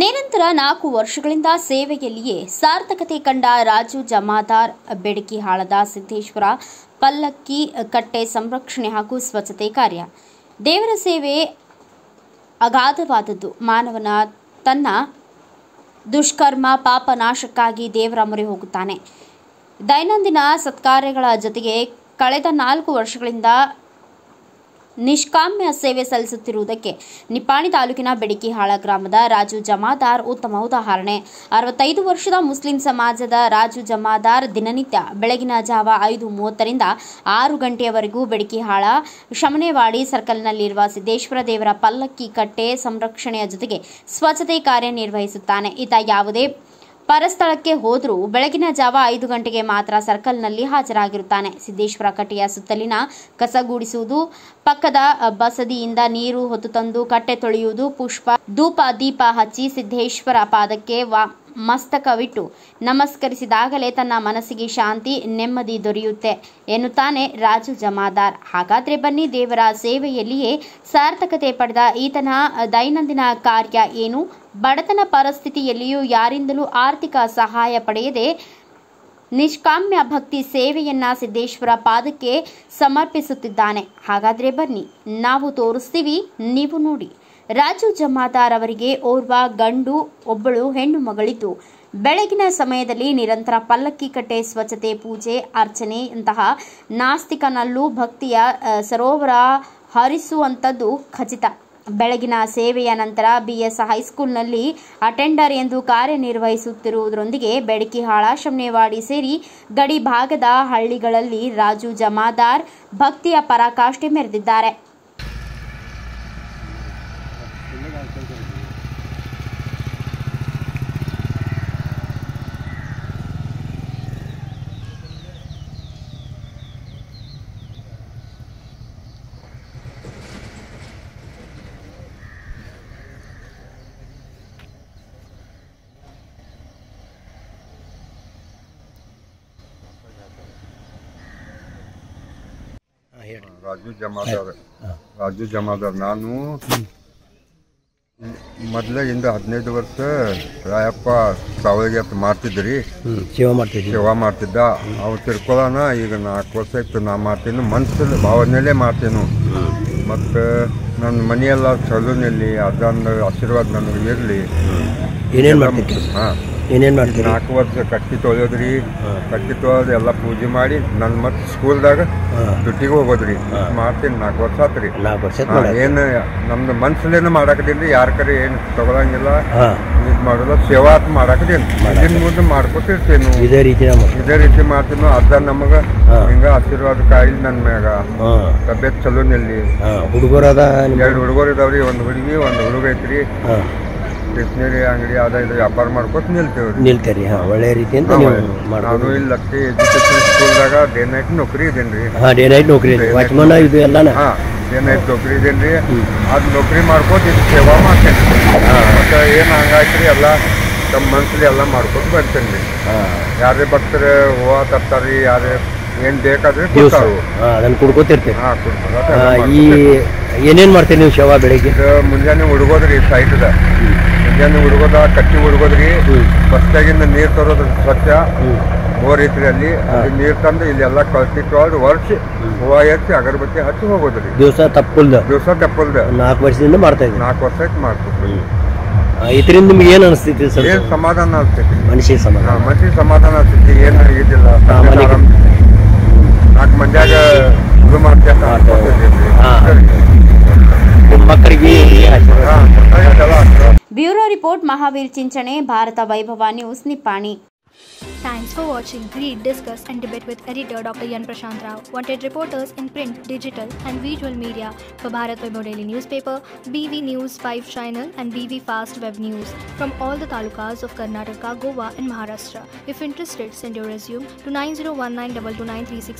ನಿರಂತರ 4 ವರ್ಷಗಳಿಂದ ಸೇವೆಯಲ್ಲಿಯೇ ಸಾರ್ಥಕತೆ ಕಂಡ ರಾಜು ಜಮಾದಾರ್ ಬೆಡಕಿಹಾಳದ ಸಿದ್ದೇಶ್ವರ ಪಲ್ಲಕ್ಕಿ ಕಟ್ಟೆ ಸಂರಕ್ಷಣೆ ಹಾಗೂ ಸ್ವಚ್ಛತೆ ಕಾರ್ಯ. ದೇವರ ಸೇವೆ ಅಗಾಧವಾದದ್ದು. ಮಾನವನ ತನ್ನ ದುಷ್ಕರ್ಮ ಪಾಪ ನಾಶಕ್ಕಾಗಿ ದೇವರ ಮೊರೆ ಹೋಗುತ್ತಾನೆ. ದೈನಂದಿನ ಸತ್ಕಾರ್ಯಗಳ ಜೊತೆಗೆ ಕಳೆದ 4 ವರ್ಷಗಳಿಂದ ನಿಷ್ಕಾಮ್ಯ ಸೇವೆ ಸಲ್ಲಿಸುತ್ತಿರುವುದಕ್ಕೆ ನಿಪ್ಪಾಣಿ ತಾಲೂಕಿನ ಬೆಡಕಿಹಾಳ ಗ್ರಾಮದ ರಾಜು ಜಮಾದಾರ್ ಉತ್ತಮ ಉದಾಹರಣೆ. 65 ವರ್ಷದ ಮುಸ್ಲಿಂ ಸಮಾಜದ ರಾಜು ಜಮಾದಾರ್ ದಿನನಿತ್ಯ ಬೆಳಗಿನ ಜಾವ 5:30 ರಿಂದ 6 ಗಂಟೆಯವರೆಗೂ ಬೆಡಕಿಹಾಳ ಶಮನೇವಾಡಿ ಸರ್ಕಲ್ನಲ್ಲಿರುವ ಸಿದ್ದೇಶ್ವರ ದೇವರ ಪಲ್ಲಕ್ಕಿ ಕಟ್ಟೆ ಸಂರಕ್ಷಣೆಯ ಜೊತೆಗೆ ಸ್ವಚ್ಛತೆ ಕಾರ್ಯ ನಿರ್ವಹಿಸುತ್ತಾನೆ. ಈತ ಯಾವುದೇ ಪರಸ್ಥಳಕ್ಕೆ ಹೋದರೂ ಬೆಳಗಿನ ಜಾವ 5 ಗಂಟೆಗೆ ಮಾತ್ರ ಸರ್ಕಲ್ನಲ್ಲಿ ಹಾಜರಾಗಿರುತ್ತಾನೆ. ಸಿದ್ದೇಶ್ವರ ಕಟ್ಟೆಯ ಸುತ್ತಲಿನ ಕಸಗೂಡಿಸುವುದು, ಪಕ್ಕದ ಬಸದಿಯಿಂದ ನೀರು ಹೊತ್ತು ತಂದು ಕಟ್ಟೆ ತೊಳೆಯುವುದು, ಪುಷ್ಪ ಧೂಪ ದೀಪ ಹಚ್ಚಿ ಸಿದ್ದೇಶ್ವರ ಪಾದಕ್ಕೆ ಮಸ್ತಕವಿಟ್ಟು ನಮಸ್ಕರಿಸಿದಾಗಲೇ ತನ್ನ ಮನಸ್ಸಿಗೆ ಶಾಂತಿ ನೆಮ್ಮದಿ ದೊರೆಯುತ್ತೆ ಎನ್ನುತ್ತಾನೆ ರಾಜು ಜಮಾದಾರ್. ಹಾಗಾದ್ರೆ ಬನ್ನಿ, ದೇವರ ಸೇವೆಯಲ್ಲಿಯೇ ಸಾರ್ಥಕತೆ ಪಡೆದ ಈತನ ದೈನಂದಿನ ಕಾರ್ಯ ಏನು? ಬಡತನ ಪರಿಸ್ಥಿತಿಯಲ್ಲಿಯೂ ಯಾರಿಂದಲೂ ಆರ್ಥಿಕ ಸಹಾಯ ಪಡೆಯದೆ ನಿಷ್ಕಾಮ್ಯ ಭಕ್ತಿ ಸೇವೆಯನ್ನ ಸಿದ್ದೇಶ್ವರ ಪಾದಕ್ಕೆ ಸಮರ್ಪಿಸುತ್ತಿದ್ದಾನೆ. ಹಾಗಾದ್ರೆ ಬನ್ನಿ, ನಾವು ತೋರಿಸ್ತೀವಿ, ನೀವು ನೋಡಿ. ರಾಜು ಜಮಾದಾರ್ ಅವರಿಗೆ ಓರ್ವ ಗಂಡು ಒಬ್ಬಳು ಹೆಣ್ಣು ಮಗಳಿದ್ದು, ಬೆಳಗಿನ ಸಮಯದಲ್ಲಿ ನಿರಂತರ ಪಲ್ಲಕ್ಕಿ ಕಟ್ಟೆ ಸ್ವಚ್ಛತೆ, ಪೂಜೆ, ಅರ್ಚನೆಯಂತಹ ನಾಸ್ತಿಕನಲ್ಲೂ ಭಕ್ತಿಯ ಸರೋವರ ಹರಿಸುವಂಥದ್ದು ಖಚಿತ. ಬೆಳಗಿನ ಸೇವೆಯ ನಂತರ BS ಹೈಸ್ಕೂಲ್ನಲ್ಲಿ ಅಟೆಂಡರ್ ಎಂದು ಕಾರ್ಯನಿರ್ವಹಿಸುತ್ತಿರುವುದರೊಂದಿಗೆ ಬೆಡಕಿಹಾಳ ಶಮನೇವಾಡಿ ಸೇರಿ ಗಡಿ ಭಾಗದ ಹಳ್ಳಿಗಳಲ್ಲಿ ರಾಜು ಜಮಾದಾರ್ ಭಕ್ತಿಯ ಪರಾಕಾಷ್ಠೆ ಮೆರೆದಿದ್ದಾರೆ. ರಾಜು ಜಮಾದಾರ್ ನಾನು ಮೊದಲಿಂದ 15 ವರ್ಷ ರಾಯಪ್ಪ ಸಾವಳಿಗೆ ಮಾಡ್ತಿದ್ರಿ, ಸೇವಾ ಮಾಡ್ತಿದ್ದ. ಅವು ತಿರ್ಕೊಳ್ಳೋಣ ಈಗ 4 ವರ್ಷ ಇತ್ತು ನಾ ಮಾಡ್ತೀನಿ, ಮನಸ್ಸಲ್ಲಿ ಭಾವನೆಯಲ್ಲೇ ಮಾಡ್ತೇನೆ. ಮತ್ತು ನನ್ನ ಮನೆಯೆಲ್ಲ ಚಲೋನಲ್ಲಿ ಅದೊಂದು ಆಶೀರ್ವಾದ ನನಗೆ ಇರಲಿ. ಏನೇನು ಮಾಡ್ತೀರಿ? 4 ವರ್ಷ ಕಟ್ಟಿ ತೊಳೆಯೋದ್ರಿ, ಕಟ್ಟಿ ತೊಳೆದು ಎಲ್ಲ ಪೂಜೆ ಮಾಡಿ ನನ್ನ ಮತ್ತೆ ಸ್ಕೂಲ್ದಾಗ ದುಡ್ಡಿಗೆ ಹೋಗೋದ್ರಿ ಮಾಡ್ತೀನಿ. 4 ವರ್ಷ ಆತ್ರಿ. ಏನು ನಮ್ದು ಮನ್ಸಲ್ಲೇನು ಮಾಡಾಕದೀನಿ, ಯಾರ ಕಡೆ ಏನು ತಗೊಳಂಗಿಲ್ಲ, ಇದು ಮಾಡೋಲ್ಲ, ಸೇವಾ ಮಾಡಾಕದೀನಿ. ಇದನ್ನ ಮುಂದೆ ಮಾಡ್ಕೊತಿರ್ತೇನು, ಇದೇ ರೀತಿ ಮಾಡ್ತೀನೋ. ಅದ ನಮಗೆ ಹಿಂಗ ಆಶೀರ್ವಾದ ಕಾಯಿಲ್ ನನ್ನ ಮ್ಯಾಗ ತಬ್ಯತ್ ಚಲೋನಲ್ಲಿ. ಹುಡುಗರದ 2 ಹುಡುಗರು ಇದಾವ್ರಿ, ಒಂದು ಹುಡುಗಿ ಒಂದು ಹುಡುಗ ಐತ್ರಿ. ಸ್ಟೇಷನರಿ ಅಂಗಡಿ ಅದ ಇದು ವ್ಯಾಪಾರ ಮಾಡ್ಕೊತ ನಿಲ್ತೇರಿ. ಒಳ್ಳೆ ರೀತಿಯಿಂದ ನಾನು ಇಲ್ಲಿ ಲಕ್ಕಿ ಎಜುಕೇಶನ್ ಸ್ಕೂಲ್ದಾಗ ಡೇ ನೈಟ್ ನೌಕರಿ ಇದೇನ್ರಿ. ಡೇ ನೈಟ್ ನೌಕರಿ ವಾಚ್ಮನ್ ಇದು ಎಲ್ಲ ಡೇ ನೈಟ್ ನೌಕರಿ ಇದೇನ್ರಿ. ಅದು ನೌಕರಿ ಮಾಡ್ಕೊತ ಇದು ಸೇವಾ ಮಾಡ್ತೇನೆ. ಮತ್ತೆ ಏನು ಹಂಗಾಯ್ತ್ರಿ ಎಲ್ಲ ತಮ್ಮ ಮನ್ಸಲ್ಲಿ ಎಲ್ಲ ಮಾಡ್ಕೊತ ಬರ್ತೇನೆ. ಯಾರೇ ಬರ್ತಾರೆ ಹೂವು ತರ್ತಾರ್ರಿ, ಯಾರೇ ಏನು ಬೇಕಾದ್ರೆ ಕೊಡ್ತಾರು, ಅದನ್ನು ಕುಡ್ಕೋತಿರ್ತೀವಿ. ಈ ಏನೇನು ಮಾಡ್ತೀರಿ ನೀವು ಸೇವಾ? ಬೆಳಿಗ್ಗೆ ಮುಂಜಾನೆ ಹುಡುಗೋದ್ರಿ, ಸೈಟ್ದ ಮುಂಜಾನೆ ಹುಡುಗೋದ, ಕಟ್ಟಿ ಹುಡುಗೋದ್ರಿ, ಬಸ್ತಾಗಿಂದ ನೀರು ತರೋದ್ರ ಸ್ವಚ್ಛ ಬೋರ್ ಐತ್ರಿ. ಅಲ್ಲಿ ನೀರು ತಂದು ಇಲ್ಲೆಲ್ಲ ಕಳ್ಸಿ ತೊಳೆದು ಒರೆಸಿ ಹೂವು ಎತ್ತಿ ಅಗರಬತ್ತಿ ಹಚ್ಚಿ ಹೋಗೋದ್ರಿ. ದಿವಸ ತಪ್ಪಲ್ದ 4 ವರ್ಷದಿಂದ ಮಾಡ್ತಾ ಇದ್ದೀವಿ. 4 ವರ್ಷ ಆಯ್ತು ಮಾಡ್ತೀವಿ. ಇದರಿಂದ ನಿಮ್ಗೆ ಏನು ಅನಿಸ್ತೈತಿ ಸರ್? ಏನು ಸಮಾಧಾನ ಆಗ್ತೈತಿ, ಮನುಷ್ಯ ಸಮಾಧಾನ ಆಗ್ತೈತಿ. ಏನು ಇದಿಲ್ಲ, 4 ಮಂದಿಯಾಗ ಇದು ಮಾಡ್ತೇವೆ. ಬ್ಯೂರೋ ರಿಪೋರ್ಟ್ ಮಹಾವೀರ್ ಚಿಂಚಣೆ, ಭಾರತ ವೈಭವ news, Nippani. Thanks for watching. Read, discuss and debate with editor Dr. Yan Prashant Rao. Wanted reporters in print, digital and visual media for Bharat Vaibhav Daily Newspaper, BV News 5 Channel and BV Fast Web News from all the talukas of Karnataka, Goa and Maharashtra. If interested, send your resume to 9019229369.